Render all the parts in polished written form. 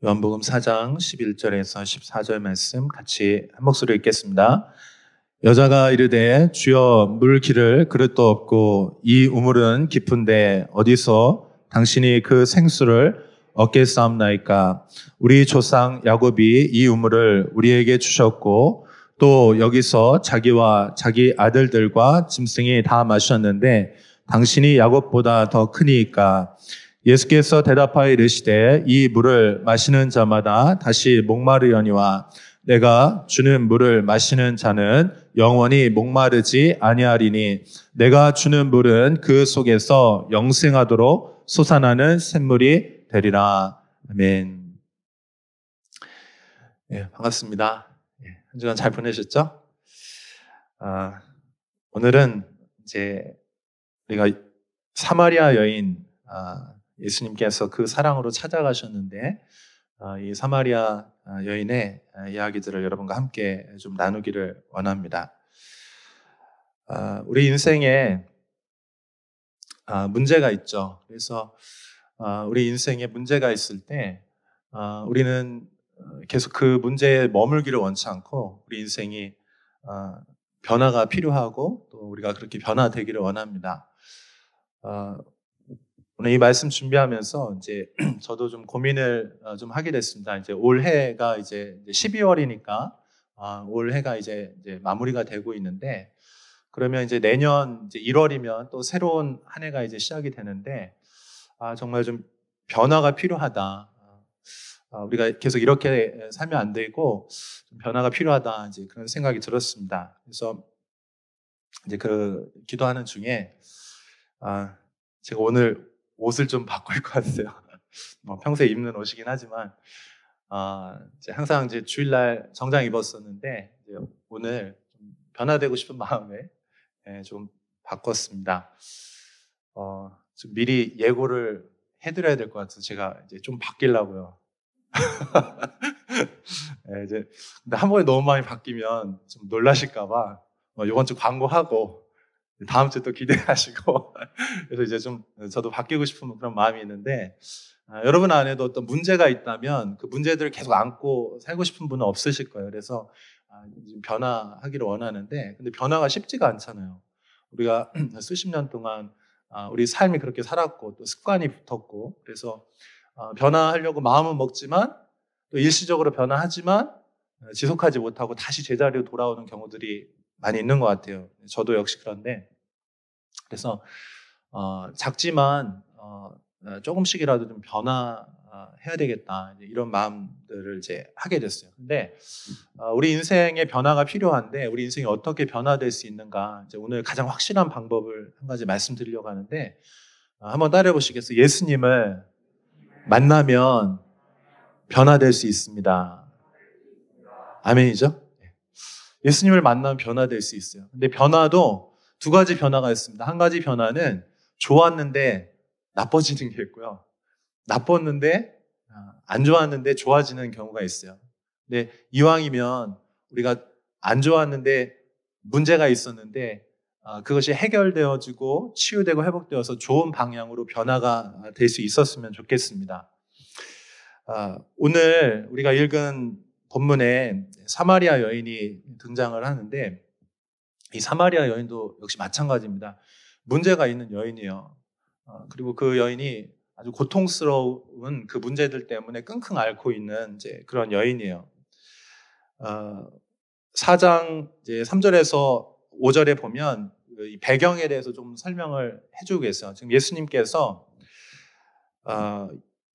요한복음 4장 11절에서 14절 말씀 같이 한 목소리로 읽겠습니다. 여자가 이르되 주여 물 기를 그릇도 없고 이 우물은 깊은데 어디서 당신이 그 생수를 얻겠사옵나이까. 우리 조상 야곱이 이 우물을 우리에게 주셨고 또 여기서 자기와 자기 아들들과 짐승이 다 마셨는데 당신이 야곱보다 더 크니까. 예수께서 대답하여 이르시되 이 물을 마시는 자마다 다시 목마르려니와 내가 주는 물을 마시는 자는 영원히 목마르지 아니하리니 내가 주는 물은 그 속에서 영생하도록 솟아나는 샘물이 되리라. 아멘. 예, 반갑습니다. 예, 한 주간 잘 보내셨죠? 오늘은 이제 우리가 사마리아 여인, 예수님께서 그 사랑으로 찾아가셨는데 이 사마리아 여인의 이야기들을 여러분과 함께 좀 나누기를 원합니다. 우리 인생에 문제가 있죠. 그래서 우리 인생에 문제가 있을 때 우리는 계속 그 문제에 머물기를 원치 않고 우리 인생이 변화가 필요하고 또 우리가 그렇게 변화되기를 원합니다. 오늘 이 말씀 준비하면서 이제 저도 좀 고민을 좀 하게 됐습니다. 이제 올해가 이제 12월이니까 올해가 이제 마무리가 되고 있는데 그러면 이제 내년 이제 1월이면 또 새로운 한 해가 이제 시작이 되는데 정말 좀 변화가 필요하다. 우리가 계속 이렇게 살면 안 되고 좀 변화가 필요하다. 이제 그런 생각이 들었습니다. 그래서 이제 그 기도하는 중에 제가 오늘 옷을 좀 바꿀 것 같아요. 평소에 입는 옷이긴 하지만 이제 항상 이제 주일날 정장 입었었는데 이제 오늘 좀 변화되고 싶은 마음에 좀 바꿨습니다. 좀 미리 예고를 해드려야 될 것 같아서 제가 이제 좀 바뀌려고요. 이제 근데 한 번에 너무 많이 바뀌면 좀 놀라실까봐 이번 주 광고하고 다음 주 또 기대하시고 그래서 이제 좀 저도 바뀌고 싶은 그런 마음이 있는데 여러분 안에도 어떤 문제가 있다면 그 문제들을 계속 안고 살고 싶은 분은 없으실 거예요. 그래서 좀 변화하기를 원하는데 근데 변화가 쉽지가 않잖아요. 우리가 수십 년 동안 우리 삶이 그렇게 살았고 또 습관이 붙었고 그래서 변화하려고 마음은 먹지만 또 일시적으로 변화하지만 지속하지 못하고 다시 제자리로 돌아오는 경우들이 많이 있는 것 같아요. 저도 역시 그런데 그래서 작지만 조금씩이라도 좀 변화해야 되겠다 이런 마음들을 이제 하게 됐어요. 근데 우리 인생의 변화가 필요한데 우리 인생이 어떻게 변화될 수 있는가 이제 오늘 가장 확실한 방법을 한 가지 말씀드리려고 하는데 한번 따라해 보시겠어요? 예수님을 만나면 변화될 수 있습니다. 아멘이죠? 예수님을 만나면 변화될 수 있어요. 근데 변화도 두 가지 변화가 있습니다. 한 가지 변화는 좋았는데 나빠지는 게 있고요. 나빴는데 안 좋았는데 좋아지는 경우가 있어요. 근데 이왕이면 우리가 안 좋았는데 문제가 있었는데 그것이 해결되어지고 치유되고 회복되어서 좋은 방향으로 변화가 될 수 있었으면 좋겠습니다. 오늘 우리가 읽은 본문에 사마리아 여인이 등장을 하는데 이 사마리아 여인도 역시 마찬가지입니다. 문제가 있는 여인이에요. 그리고 그 여인이 아주 고통스러운 그 문제들 때문에 끙끙 앓고 있는 이제 그런 여인이에요. 4장 이제 3절에서 5절에 보면 이 배경에 대해서 좀 설명을 해주고 계세요. 지금 예수님께서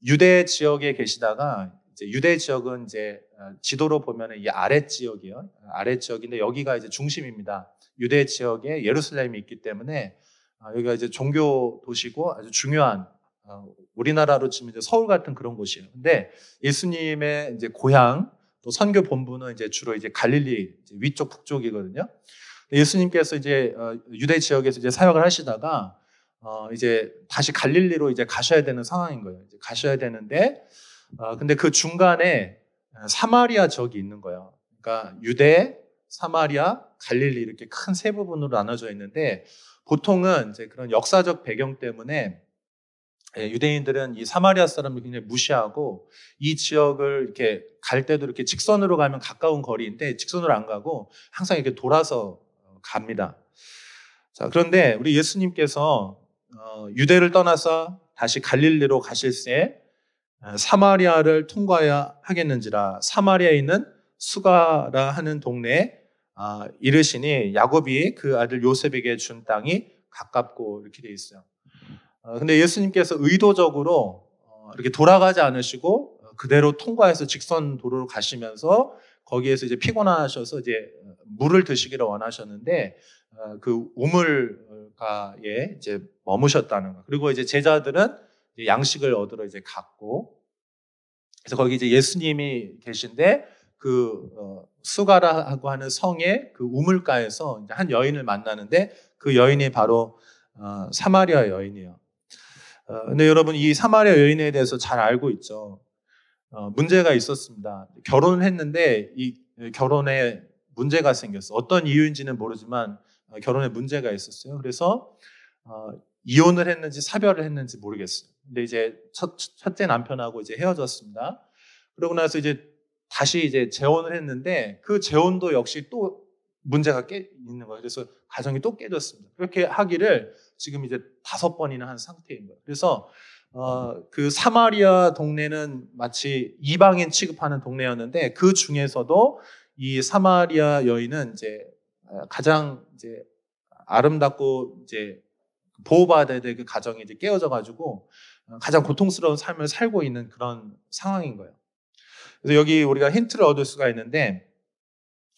유대 지역에 계시다가 이제 유대 지역은 이제 지도로 보면 이 아랫 지역이요. 아랫 지역인데 여기가 이제 중심입니다. 유대 지역에 예루살렘이 있기 때문에 여기가 이제 종교 도시고 아주 중요한 우리나라로 치면 이제 서울 같은 그런 곳이에요. 근데 예수님의 이제 고향 또 선교 본부는 이제 주로 이제 갈릴리 이제 위쪽 북쪽이거든요. 예수님께서 이제 유대 지역에서 이제 사역을 하시다가 이제 다시 갈릴리로 이제 가셔야 되는 상황인 거예요. 이제 가셔야 되는데, 근데 그 중간에 사마리아 지역이 있는 거예요. 그러니까 유대, 사마리아, 갈릴리 이렇게 큰 세 부분으로 나눠져 있는데, 보통은 이제 그런 역사적 배경 때문에 유대인들은 이 사마리아 사람을 굉장히 무시하고 이 지역을 이렇게 갈 때도 이렇게 직선으로 가면 가까운 거리인데 직선으로 안 가고 항상 이렇게 돌아서 갑니다. 자, 그런데 우리 예수님께서 유대를 떠나서 다시 갈릴리로 가실 때 사마리아를 통과해야 하겠는지라 사마리아에 있는 수가라 하는 동네에 이르시니 야곱이 그 아들 요셉에게 준 땅이 가깝고 이렇게 돼 있어요. 근데 예수님께서 의도적으로 이렇게 돌아가지 않으시고 그대로 통과해서 직선 도로로 가시면서 거기에서 이제 피곤하셔서 이제 물을 드시기를 원하셨는데 그 우물가에 이제 머무셨다는 거. 그리고 이제 제자들은 이제 양식을 얻으러 이제 갔고, 그래서 거기 이제 예수님이 계신데 그 수가라고 하는 성의 그 우물가에서 이제 한 여인을 만나는데 그 여인이 바로 사마리아 여인이에요. 근데 여러분 이 사마리아 여인에 대해서 잘 알고 있죠. 문제가 있었습니다. 결혼을 했는데 이 결혼에 문제가 생겼어. 어떤 이유인지는 모르지만 결혼에 문제가 있었어요. 그래서 이혼을 했는지 사별을 했는지 모르겠어요. 근데 이제 첫째 남편하고 이제 헤어졌습니다. 그러고 나서 이제 다시 이제 재혼을 했는데 그 재혼도 역시 또 문제가 있는 거예요. 그래서 가정이 또 깨졌습니다. 그렇게 하기를 지금 이제 5번이나 한 상태인 거예요. 그래서 그 사마리아 동네는 마치 이방인 취급하는 동네였는데 그 중에서도 이 사마리아 여인은 이제 가장 이제 아름답고 이제 보호받아야 될 그 가정이 이제 깨어져 가지고 가장 고통스러운 삶을 살고 있는 그런 상황인 거예요. 그래서 여기 우리가 힌트를 얻을 수가 있는데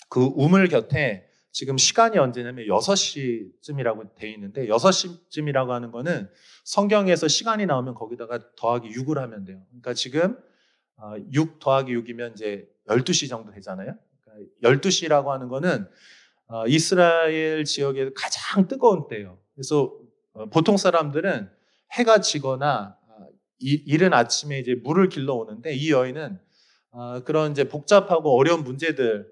그 우물 곁에 지금 시간이 언제냐면 6시쯤이라고 돼 있는데 6시쯤이라고 하는 거는 성경에서 시간이 나오면 거기다가 더하기 6을 하면 돼요. 그러니까 지금 6 더하기 6이면 이제 12시 정도 되잖아요. 그러니까 12시라고 하는 거는 이스라엘 지역에 가장 뜨거운 때예요. 그래서 보통 사람들은 해가 지거나 이른 아침에 이제 물을 길러 오는데 이 여인은 그런 이제 복잡하고 어려운 문제들,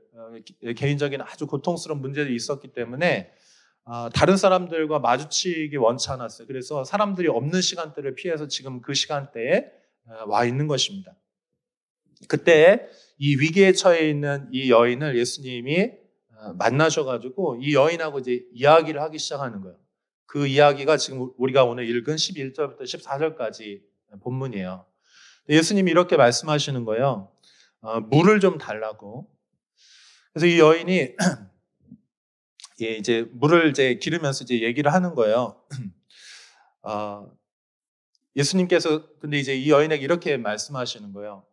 개인적인 아주 고통스러운 문제들이 있었기 때문에 다른 사람들과 마주치기 원치 않았어요. 그래서 사람들이 없는 시간대를 피해서 지금 그 시간대에 와 있는 것입니다. 그때 이 위기에 처해 있는 이 여인을 예수님이 만나셔가지고 이 여인하고 이제 이야기를 하기 시작하는 거예요. 그 이야기가 지금 우리가 오늘 읽은 11절부터 14절까지 본문이에요. 예수님이 이렇게 말씀하시는 거예요. 물을 좀 달라고. 그래서 이 여인이 이제 물을 이제 기르면서 이제 얘기를 하는 거예요. 예수님께서 근데 이제 이 여인에게 이렇게 말씀하시는 거예요.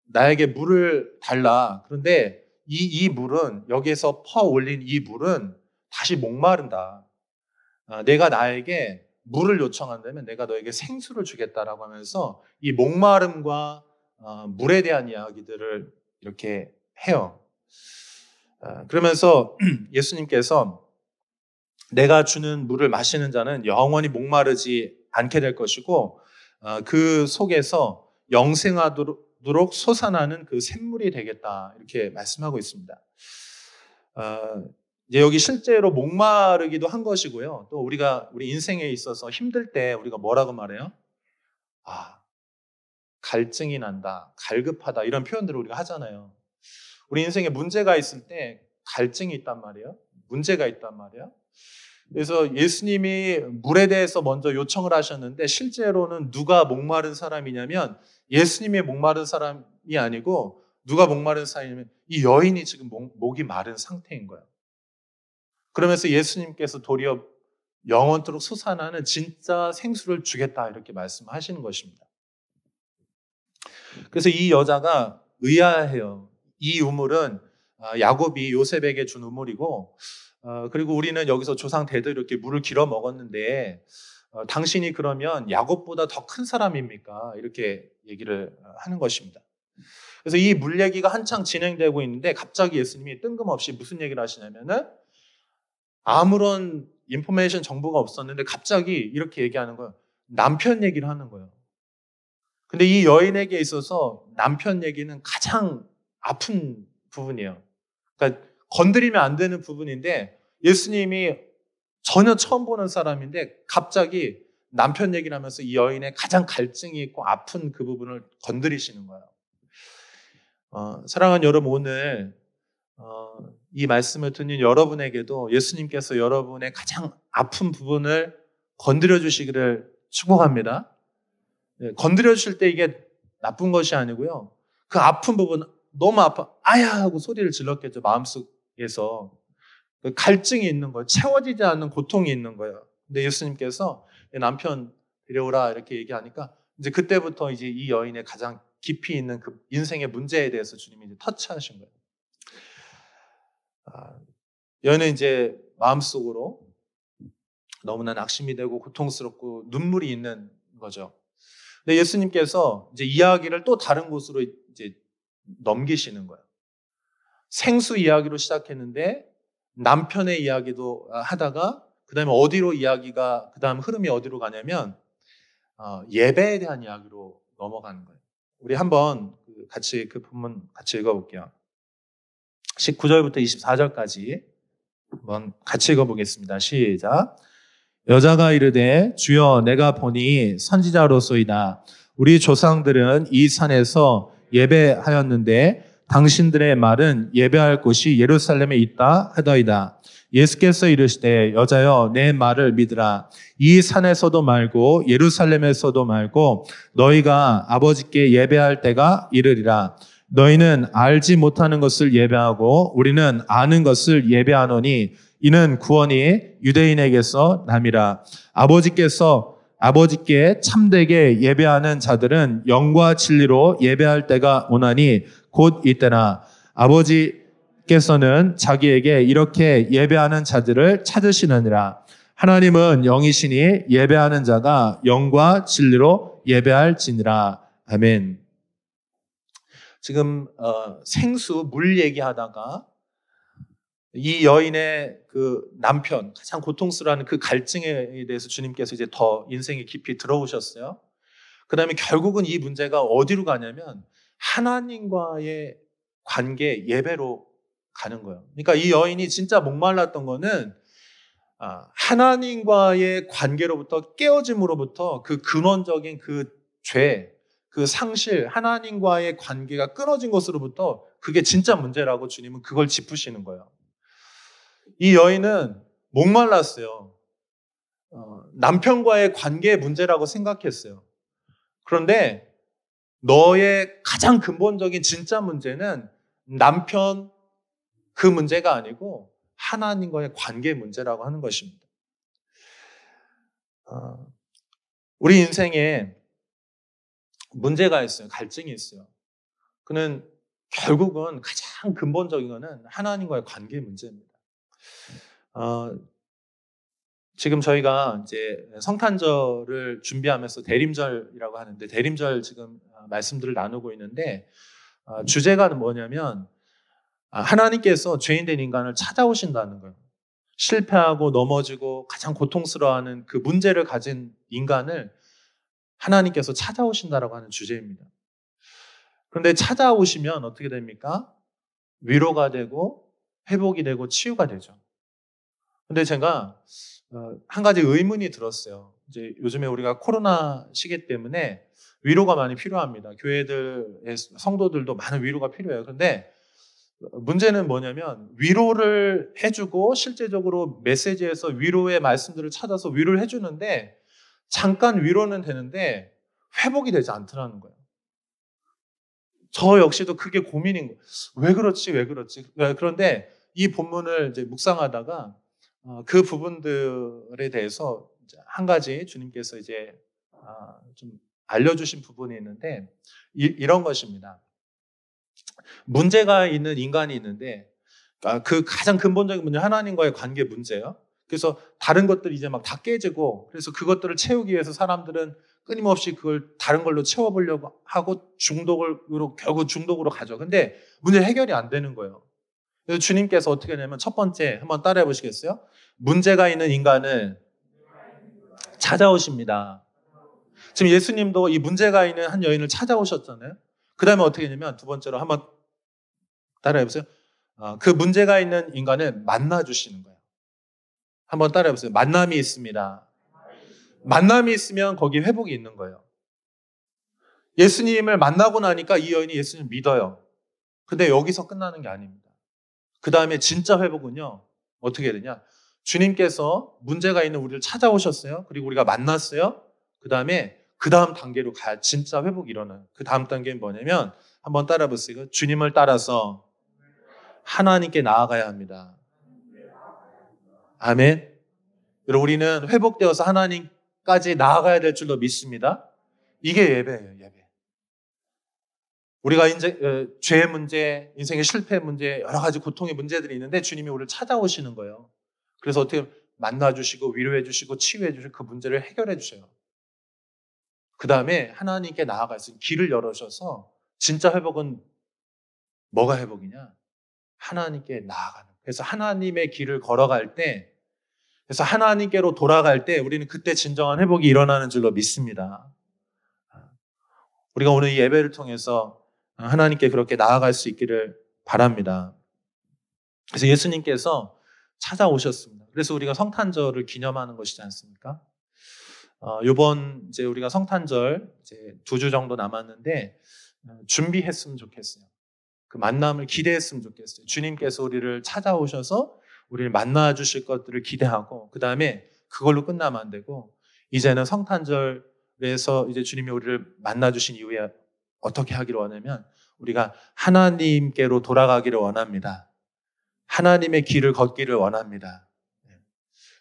나에게 물을 달라. 그런데 이 물은 여기에서 퍼 올린 이 물은 다시 목마른다. 내가 나에게 물을 요청한다면 내가 너에게 생수를 주겠다라고 하면서 이 목마름과 물에 대한 이야기들을 이렇게 해요. 그러면서 예수님께서 내가 주는 물을 마시는 자는 영원히 목마르지 않게 될 것이고 그 속에서 영생하도록 솟아나는 그 샘물이 되겠다 이렇게 말씀하고 있습니다. 이제 여기 실제로 목마르기도 한 것이고요. 또 우리 인생에 있어서 힘들 때 우리가 뭐라고 말해요? 갈증이 난다, 갈급하다 이런 표현들을 우리가 하잖아요. 우리 인생에 문제가 있을 때 갈증이 있단 말이에요. 문제가 있단 말이에요. 그래서 예수님이 물에 대해서 먼저 요청을 하셨는데 실제로는 누가 목마른 사람이냐면 예수님이 목마른 사람이 아니고 누가 목마른 사람이냐면 이 여인이 지금 목이 마른 상태인 거예요. 그러면서 예수님께서 도리어 영원토록 솟아나는 진짜 생수를 주겠다 이렇게 말씀하시는 것입니다. 그래서 이 여자가 의아해요. 이 우물은 야곱이 요셉에게 준 우물이고 그리고 우리는 여기서 조상 대대로 이렇게 물을 길어 먹었는데 당신이 그러면 야곱보다 더 큰 사람입니까? 이렇게 얘기를 하는 것입니다. 그래서 이 물 얘기가 한창 진행되고 있는데 갑자기 예수님이 뜬금없이 무슨 얘기를 하시냐면은 아무런 인포메이션 정보가 없었는데 갑자기 이렇게 얘기하는 거예요. 남편 얘기를 하는 거예요. 근데 이 여인에게 있어서 남편 얘기는 가장 아픈 부분이에요. 그러니까 건드리면 안 되는 부분인데 예수님이 전혀 처음 보는 사람인데 갑자기 남편 얘기를 하면서 이 여인의 가장 갈증이 있고 아픈 그 부분을 건드리시는 거예요. 사랑하는 여러분, 오늘 이 말씀을 듣는 여러분에게도 예수님께서 여러분의 가장 아픈 부분을 건드려 주시기를 축복합니다. 건드려 주실 때 이게 나쁜 것이 아니고요. 그 아픈 부분, 너무 아파, 아야 하고 소리를 질렀겠죠. 마음속에서. 그 갈증이 있는 거예요. 채워지지 않는 고통이 있는 거예요. 근데 예수님께서 남편 데려오라 이렇게 얘기하니까 이제 그때부터 이제 이 여인의 가장 깊이 있는 그 인생의 문제에 대해서 주님이 이제 터치하신 거예요. 여인은 이제 마음속으로 너무나 낙심이 되고 고통스럽고 눈물이 있는 거죠. 근데 예수님께서 이제 이야기를 또 다른 곳으로 이제 넘기시는 거예요. 생수 이야기로 시작했는데 남편의 이야기도 하다가 그다음에 어디로 이야기가 그다음 흐름이 어디로 가냐면 예배에 대한 이야기로 넘어가는 거예요. 우리 한번 같이 그 본문 같이 읽어볼게요. 19절부터 24절까지 한번 같이 읽어보겠습니다. 시작. 여자가 이르되 주여 내가 보니 선지자로소이다. 우리 조상들은 이 산에서 예배하였는데 당신들의 말은 예배할 곳이 예루살렘에 있다 하더이다. 예수께서 이르시되 여자여 내 말을 믿으라. 이 산에서도 말고 예루살렘에서도 말고 너희가 아버지께 예배할 때가 이르리라. 너희는 알지 못하는 것을 예배하고 우리는 아는 것을 예배하노니 이는 구원이 유대인에게서 남이라. 아버지께 참되게 예배하는 자들은 영과 진리로 예배할 때가 오나니 곧 이때나. 아버지께서는 자기에게 이렇게 예배하는 자들을 찾으시느니라. 하나님은 영이시니 예배하는 자가 영과 진리로 예배할지니라. 아멘. 지금 생수, 물 얘기하다가 이 여인의 그 남편, 가장 고통스러워하는 그 갈증에 대해서 주님께서 이제 더 인생에 깊이 들어오셨어요. 그 다음에 결국은 이 문제가 어디로 가냐면 하나님과의 관계, 예배로 가는 거예요. 그러니까 이 여인이 진짜 목말랐던 거는 하나님과의 관계로부터 깨어짐으로부터 그 근원적인 그 죄, 그 상실, 하나님과의 관계가 끊어진 것으로부터 그게 진짜 문제라고 주님은 그걸 짚으시는 거예요. 이 여인은 목말랐어요. 남편과의 관계의 문제라고 생각했어요. 그런데 너의 가장 근본적인 진짜 문제는 남편 그 문제가 아니고 하나님과의 관계 문제라고 하는 것입니다. 우리 인생에 문제가 있어요. 갈증이 있어요. 그는 결국은 가장 근본적인 것은 하나님과의 관계 문제입니다. 지금 저희가 이제 성탄절을 준비하면서 대림절이라고 하는데 대림절 지금 말씀들을 나누고 있는데 주제가 뭐냐면 하나님께서 죄인된 인간을 찾아오신다는 거예요. 실패하고 넘어지고 가장 고통스러워하는 그 문제를 가진 인간을 하나님께서 찾아오신다라고 하는 주제입니다. 그런데 찾아오시면 어떻게 됩니까? 위로가 되고 회복이 되고 치유가 되죠. 근데 제가 한 가지 의문이 들었어요. 이제 요즘에 우리가 코로나 시기 때문에 위로가 많이 필요합니다. 교회들의 성도들도 많은 위로가 필요해요. 그런데 문제는 뭐냐면 위로를 해주고 실제적으로 메시지에서 위로의 말씀들을 찾아서 위로를 해주는데 잠깐 위로는 되는데 회복이 되지 않더라는 거예요. 저 역시도 그게 고민인 거예요. 왜 그렇지? 그런데 이 본문을 이제 묵상하다가 그 부분들에 대해서 한 가지 주님께서 이제 좀 알려주신 부분이 있는데 이런 것입니다. 문제가 있는 인간이 있는데 그 가장 근본적인 문제 하나님과의 관계 문제예요. 그래서 다른 것들이 이제 막 다 깨지고 그래서 그것들을 채우기 위해서 사람들은 끊임없이 그걸 다른 걸로 채워보려고 하고 결국 중독으로 가죠. 근데 문제 해결이 안 되는 거예요. 그래서 주님께서 어떻게 하냐면 첫 번째 한번 따라해 보시겠어요? 문제가 있는 인간을 찾아오십니다. 지금 예수님도 이 문제가 있는 한 여인을 찾아오셨잖아요. 그 다음에 어떻게 했냐면 두 번째로 한번 따라해 보세요. 그 문제가 있는 인간을 만나주시는 거예요. 한번 따라해 보세요. 만남이 있습니다. 만남이 있으면 거기 회복이 있는 거예요. 예수님을 만나고 나니까 이 여인이 예수님을 믿어요. 근데 여기서 끝나는 게 아닙니다. 그 다음에 진짜 회복은요, 어떻게 되냐? 주님께서 문제가 있는 우리를 찾아오셨어요. 그리고 우리가 만났어요. 그 다음에 그 다음 단계로 가야 진짜 회복이 일어나요. 그 다음 단계는 뭐냐면, 한번 따라 보세요. 주님을 따라서 하나님께 나아가야 합니다. 아멘. 여러분, 우리는 회복되어서 하나님까지 나아가야 될 줄로 믿습니다. 이게 예배예요, 예배. 우리가 이제 죄의 문제, 인생의 실패 문제, 여러 가지 고통의 문제들이 있는데 주님이 우리를 찾아오시는 거예요. 그래서 어떻게 만나주시고 위로해 주시고 치유해 주시고 그 문제를 해결해 주셔요. 그 다음에 하나님께 나아갈 수 있는 길을 열어주셔서 진짜 회복은 뭐가 회복이냐? 하나님께 나아가는. 그래서 하나님의 길을 걸어갈 때, 그래서 하나님께로 돌아갈 때 우리는 그때 진정한 회복이 일어나는 줄로 믿습니다. 우리가 오늘 이 예배를 통해서 하나님께 그렇게 나아갈 수 있기를 바랍니다. 그래서 예수님께서 찾아오셨습니다. 그래서 우리가 성탄절을 기념하는 것이지 않습니까? 이번 이제 우리가 성탄절 이제 2주 정도 남았는데 준비했으면 좋겠어요. 그 만남을 기대했으면 좋겠어요. 주님께서 우리를 찾아오셔서 우리를 만나 주실 것들을 기대하고 그 다음에 그걸로 끝나면 안 되고 이제는 성탄절에서 이제 주님이 우리를 만나 주신 이후에 어떻게 하기를 원하면 우리가 하나님께로 돌아가기를 원합니다. 하나님의 길을 걷기를 원합니다.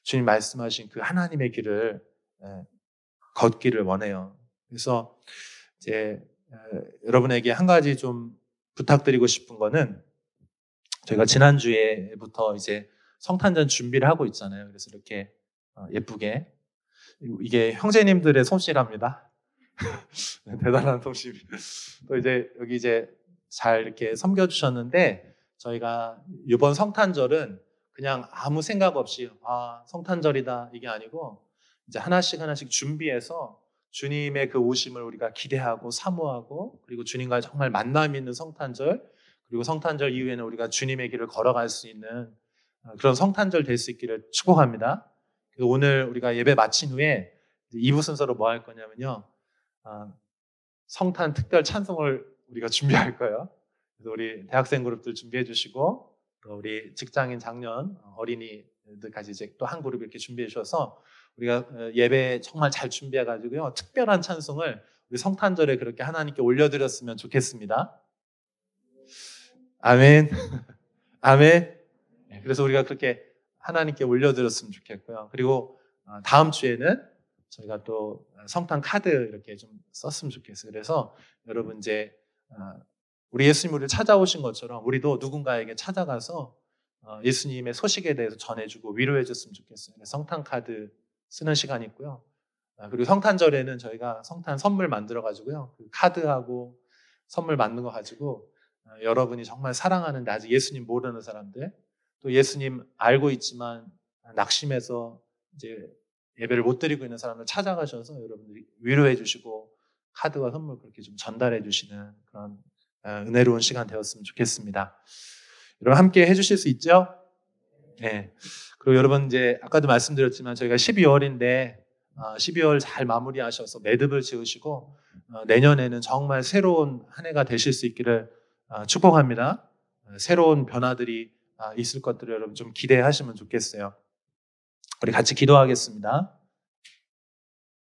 주님 말씀하신 그 하나님의 길을 걷기를 원해요. 그래서 이제 여러분에게 한 가지 좀 부탁드리고 싶은 거는 저희가 지난주에부터 이제 성탄절 준비를 하고 있잖아요. 그래서 이렇게 예쁘게 이게 형제님들의 솜씨랍니다. 대단한 솜씨. 또 이제 여기 이제 잘 이렇게 섬겨주셨는데 저희가 이번 성탄절은 그냥 아무 생각 없이 성탄절이다 이게 아니고 이제 하나씩 준비해서 주님의 그 오심을 우리가 기대하고 사모하고 그리고 주님과의 정말 만남이 있는 성탄절 그리고 성탄절 이후에는 우리가 주님의 길을 걸어갈 수 있는 그런 성탄절 될 수 있기를 축복합니다. 오늘 우리가 예배 마친 후에 2부 순서로 뭐 할 거냐면요. 성탄 특별 찬송을 우리가 준비할 거예요. 그래서 우리 대학생 그룹들 준비해 주시고 또 우리 직장인 장년 어린이들까지 이제 또 한 그룹 이렇게 준비해 주셔서 우리가 예배 정말 잘 준비해 가지고요. 특별한 찬송을 우리 성탄절에 그렇게 하나님께 올려드렸으면 좋겠습니다. 아멘. 아멘. 그래서 우리가 그렇게 하나님께 올려드렸으면 좋겠고요. 그리고 다음 주에는 저희가 또 성탄 카드 이렇게 좀 썼으면 좋겠어요. 그래서 여러분 이제 우리 예수님 우리를 찾아오신 것처럼 우리도 누군가에게 찾아가서 예수님의 소식에 대해서 전해주고 위로해 줬으면 좋겠어요. 성탄 카드 쓰는 시간이 있고요. 그리고 성탄절에는 저희가 성탄 선물 만들어 가지고요. 그 카드하고 선물 만든 거 가지고 여러분이 정말 사랑하는데 아직 예수님 모르는 사람들 또 예수님 알고 있지만 낙심해서 이제 예배를 못 드리고 있는 사람들 찾아가셔서 여러분들이 위로해 주시고 카드와 선물 그렇게 좀 전달해 주시는 그런 은혜로운 시간 되었으면 좋겠습니다. 여러분 함께 해주실 수 있죠? 네. 그리고 여러분 이제 아까도 말씀드렸지만 저희가 12월인데 12월 잘 마무리하셔서 매듭을 지으시고 내년에는 정말 새로운 한 해가 되실 수 있기를 축복합니다. 새로운 변화들이 있을 것들을 여러분 좀 기대하시면 좋겠어요. 우리 같이 기도하겠습니다.